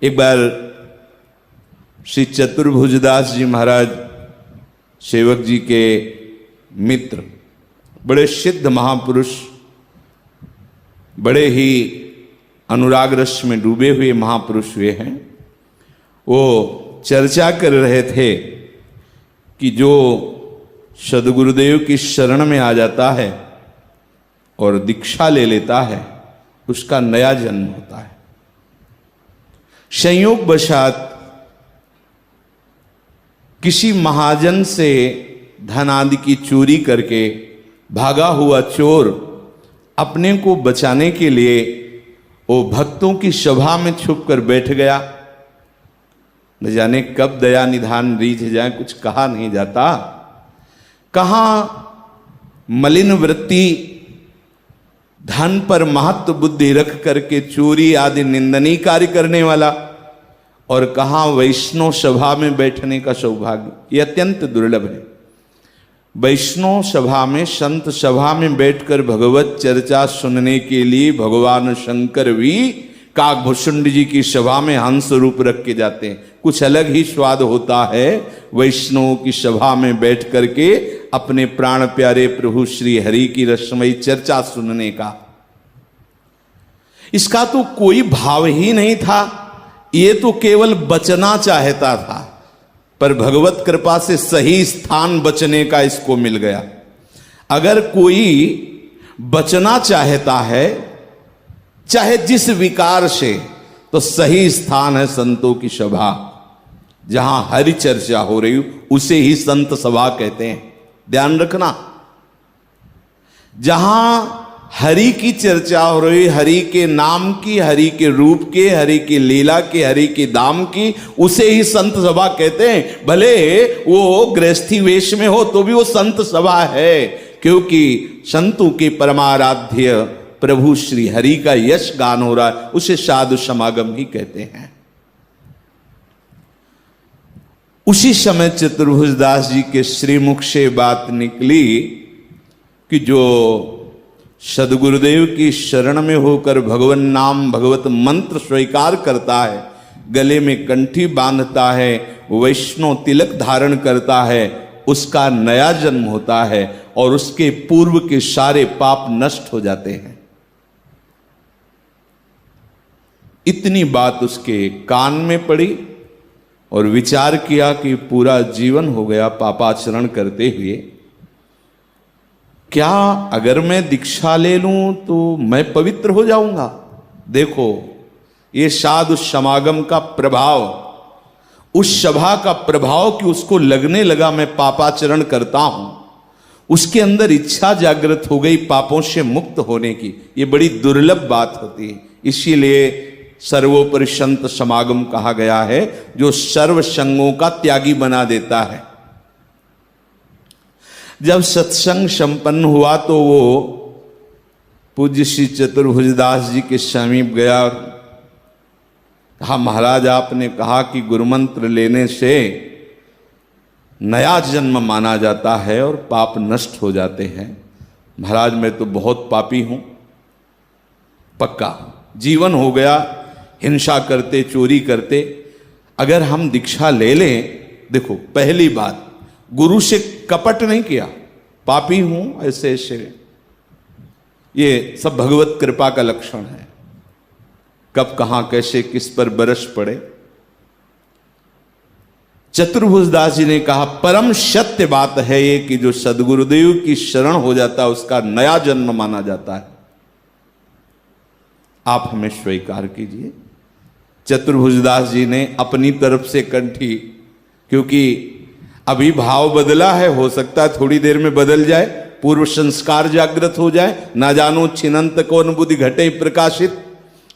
एक बार श्री चतुर्भुजदास जी महाराज सेवक जी के मित्र, बड़े सिद्ध महापुरुष, बड़े ही अनुराग रस में डूबे हुए महापुरुष हुए हैं। वो चर्चा कर रहे थे कि जो सद्गुरुदेव की शरण में आ जाता है और दीक्षा ले लेता है उसका नया जन्म होता है। संयोग वशात किसी महाजन से धन आदि की चोरी करके भागा हुआ चोर अपने को बचाने के लिए वो भक्तों की सभा में छुपकर बैठ गया। न जाने कब दया निधान रीझ जाए, कुछ कहा नहीं जाता। कहां मलिन वृत्ति धन पर महत्व बुद्धि रख करके चोरी आदि निंदनीय कार्य करने वाला, और कहां वैष्णव सभा में बैठने का सौभाग्य। यह अत्यंत दुर्लभ है। वैष्णव सभा में, संत सभा में बैठकर भगवत चर्चा सुनने के लिए भगवान शंकर भी काकभूषुंड जी की सभा में हंस रूप रख के जाते हैं। कुछ अलग ही स्वाद होता है वैष्णव की सभा में बैठ करके अपने प्राण प्यारे प्रभु श्री हरि की रसमयी चर्चा सुनने का। इसका तो कोई भाव ही नहीं था, ये तो केवल बचना चाहता था, पर भगवत कृपा से सही स्थान बचने का इसको मिल गया। अगर कोई बचना चाहता है चाहे जिस विकार से, तो सही स्थान है संतों की सभा। जहां हरि चर्चा हो रही उसे ही संत सभा कहते हैं, ध्यान रखना। जहां हरि की चर्चा हो रही, हरि के नाम की, हरि के रूप के, हरि की लीला के, हरि के दाम की, उसे ही संत सभा कहते हैं। भले वो गृहस्थी वेश में हो तो भी वो संत सभा है, क्योंकि संतों के परमाराध्य प्रभु श्री हरि का यश गान हो रहा है, उसे साधु समागम ही कहते हैं। उसी समय चतुर्भुजदास जी के श्रीमुख से बात निकली कि जो सदगुरुदेव की शरण में होकर भगवान नाम भगवत मंत्र स्वीकार करता है, गले में कंठी बांधता है, वैष्णव तिलक धारण करता है, उसका नया जन्म होता है और उसके पूर्व के सारे पाप नष्ट हो जाते हैं। इतनी बात उसके कान में पड़ी और विचार किया कि पूरा जीवन हो गया पापाचरण करते हुए, क्या अगर मैं दीक्षा ले लूं तो मैं पवित्र हो जाऊंगा। देखो ये साधु समागम का प्रभाव, उस सभा का प्रभाव कि उसको लगने लगा मैं पापाचरण करता हूं, उसके अंदर इच्छा जागृत हो गई पापों से मुक्त होने की। ये बड़ी दुर्लभ बात होती है, इसीलिए सर्वोपरि संत समागम कहा गया है, जो सर्व संगों का त्यागी बना देता है। जब सत्संग संपन्न हुआ तो वो पूज्य श्री चतुर्भुजदास जी के समीप गया। कहा, महाराज आपने कहा कि गुरुमंत्र लेने से नया जन्म माना जाता है और पाप नष्ट हो जाते हैं। महाराज मैं तो बहुत पापी हूं, पक्का जीवन हो गया हिंसा करते, चोरी करते। अगर हम दीक्षा ले लें, देखो पहली बात गुरु से कपट नहीं किया, पापी हूं ऐसे ऐसे, ये सब भगवत कृपा का लक्षण है। कब कहां कैसे किस पर बरस पड़े। चतुर्भुजदास जी ने कहा, परम सत्य बात है ये कि जो सदगुरुदेव की शरण हो जाता है उसका नया जन्म माना जाता है। आप हमें स्वीकार कीजिए। चतुर्भुजदास जी ने अपनी तरफ से कंठी, क्योंकि अभी भाव बदला है, हो सकता है थोड़ी देर में बदल जाए, पूर्व संस्कार जागृत हो जाए, ना जानो छिनंत कौन बुद्धि घटे प्रकाशित।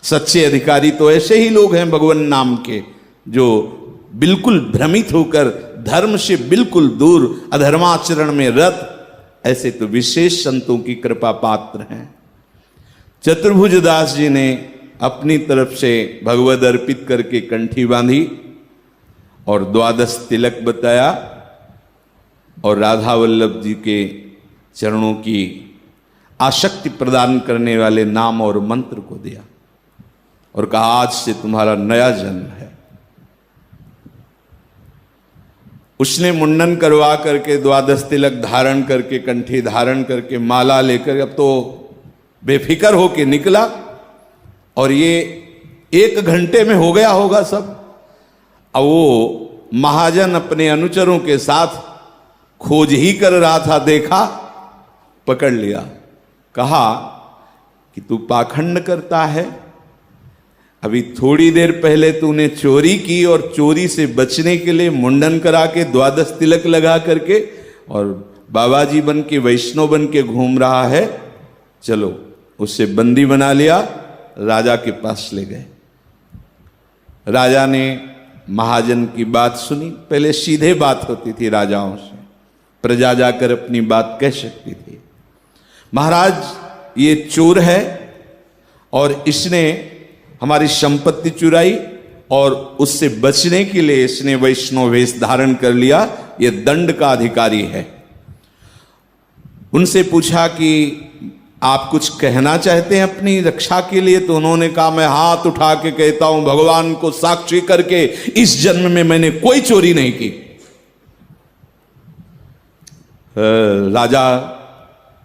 सच्चे अधिकारी तो ऐसे ही लोग हैं भगवान नाम के, जो बिल्कुल भ्रमित होकर धर्म से बिल्कुल दूर अधर्माचरण में रत, ऐसे तो विशेष संतों की कृपा पात्र हैं। चतुर्भुजदास जी ने अपनी तरफ से भगवद अर्पित करके कंठी बांधी और 12 तिलक बताया और राधा वल्लभ जी के चरणों की आसक्ति प्रदान करने वाले नाम और मंत्र को दिया। और कहा आज से तुम्हारा नया जन्म है। उसने मुंडन करवा करके, द्वादश तिलक धारण करके, कंठी धारण करके, माला लेकर अब तो बेफिक्र होके निकला। और ये 1 घंटे में हो गया होगा सब। अब वो महाजन अपने अनुचरों के साथ खोज ही कर रहा था, देखा, पकड़ लिया, कहा कि तू पाखंड करता है। अभी थोड़ी देर पहले तूने चोरी की और चोरी से बचने के लिए मुंडन करा के, द्वादश तिलक लगा करके और बाबा जी बन के, वैष्णव बन के घूम रहा है। चलो, उससे बंदी बना लिया, राजा के पास ले गए। राजा ने महाजन की बात सुनी। पहले सीधे बात होती थी राजाओं से, प्रजा जाकर अपनी बात कह सकती थी। महाराज, ये चोर है और इसने हमारी संपत्ति चुराई और उससे बचने के लिए इसने वैष्णव वेश धारण कर लिया, ये दंड का अधिकारी है। उनसे पूछा कि आप कुछ कहना चाहते हैं अपनी रक्षा के लिए? तो उन्होंने कहा, मैं हाथ उठा के कहता हूं, भगवान को साक्षी करके, इस जन्म में मैंने कोई चोरी नहीं की। राजा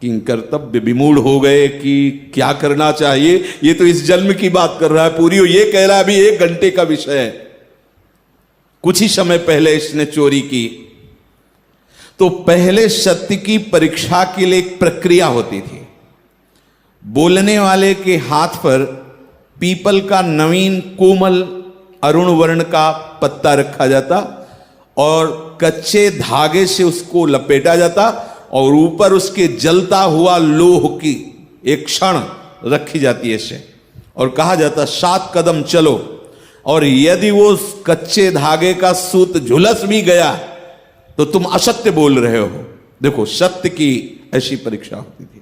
किंग कर्तव्य विमूढ़ हो गए कि क्या करना चाहिए। ये तो इस जन्म की बात कर रहा है पूरी, ये कह रहा है अभी 1 घंटे का विषय है, कुछ ही समय पहले इसने चोरी की। तो पहले सत्य की परीक्षा के लिए एक प्रक्रिया होती थी। बोलने वाले के हाथ पर पीपल का नवीन कोमल अरुण वर्ण का पत्ता रखा जाता और कच्चे धागे से उसको लपेटा जाता और ऊपर उसके जलता हुआ लोह की एक क्षण रखी जाती है इसे, और कहा जाता 7 कदम चलो, और यदि वो कच्चे धागे का सूत झुलस भी गया तो तुम असत्य बोल रहे हो। देखो, सत्य की ऐसी परीक्षा होती थी।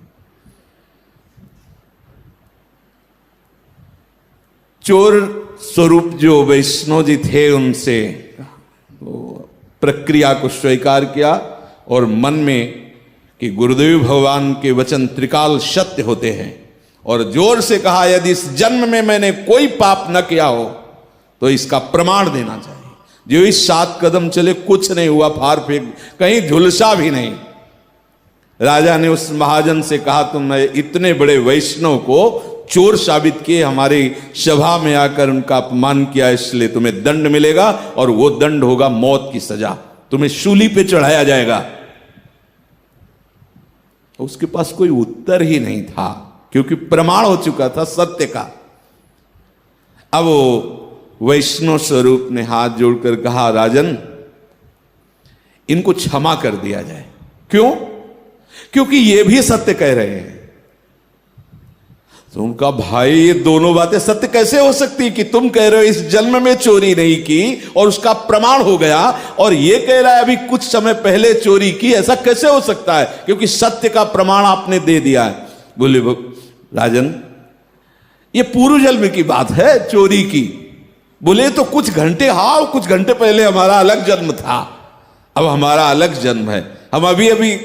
चोर स्वरूप जो वैष्णव जी थे, उनसे प्रक्रिया को स्वीकार किया और मन में कि गुरुदेव भगवान के वचन त्रिकाल सत्य होते हैं, और जोर से कहा, यदि इस जन्म में मैंने कोई पाप न किया हो तो इसका प्रमाण देना चाहिए। जो इस 7 कदम चले, कुछ नहीं हुआ, फार फेंक, कहीं झुलसा भी नहीं। राजा ने उस महाजन से कहा, तुमने इतने बड़े वैष्णव को चोर साबित किए, हमारी सभा में आकर उनका अपमान किया, इसलिए तुम्हें दंड मिलेगा, और वो दंड होगा मौत की सजा, तुम्हें शूली पे चढ़ाया जाएगा। उसके पास कोई उत्तर ही नहीं था, क्योंकि प्रमाण हो चुका था सत्य का। अब वो वैष्णव स्वरूप ने हाथ जोड़कर कहा, राजन, इनको क्षमा कर दिया जाए। क्यों? क्योंकि ये भी सत्य कह रहे हैं। तो उनका, भाई, ये दोनों बातें सत्य कैसे हो सकती कि तुम कह रहे हो इस जन्म में चोरी नहीं की और उसका प्रमाण हो गया, और ये कह रहा है अभी कुछ समय पहले चोरी की, ऐसा कैसे हो सकता है? क्योंकि सत्य का प्रमाण आपने दे दिया है। बोले, राजन, ये पूर्व जन्म की बात है चोरी की। बोले, तो कुछ घंटे, हाँ, कुछ घंटे पहले हमारा अलग जन्म था, अब हमारा अलग जन्म है। हम अभी अभी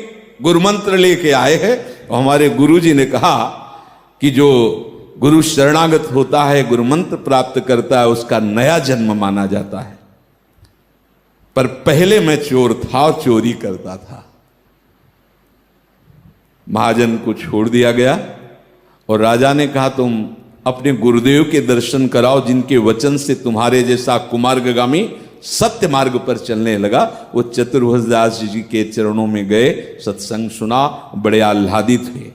गुरुमंत्र लेके आए हैं, और हमारे गुरुजी ने कहा कि जो गुरु शरणागत होता है, गुरु मंत्र प्राप्त करता है, उसका नया जन्म माना जाता है। पर पहले मैं चोर था और चोरी करता था। महाजन को छोड़ दिया गया और राजा ने कहा, तुम अपने गुरुदेव के दर्शन कराओ, जिनके वचन से तुम्हारे जैसा कुमार्गामी सत्य मार्ग पर चलने लगा। वो चतुर्भुज दास जी के चरणों में गए, सत्संग सुना, बड़े आह्लादित हुए।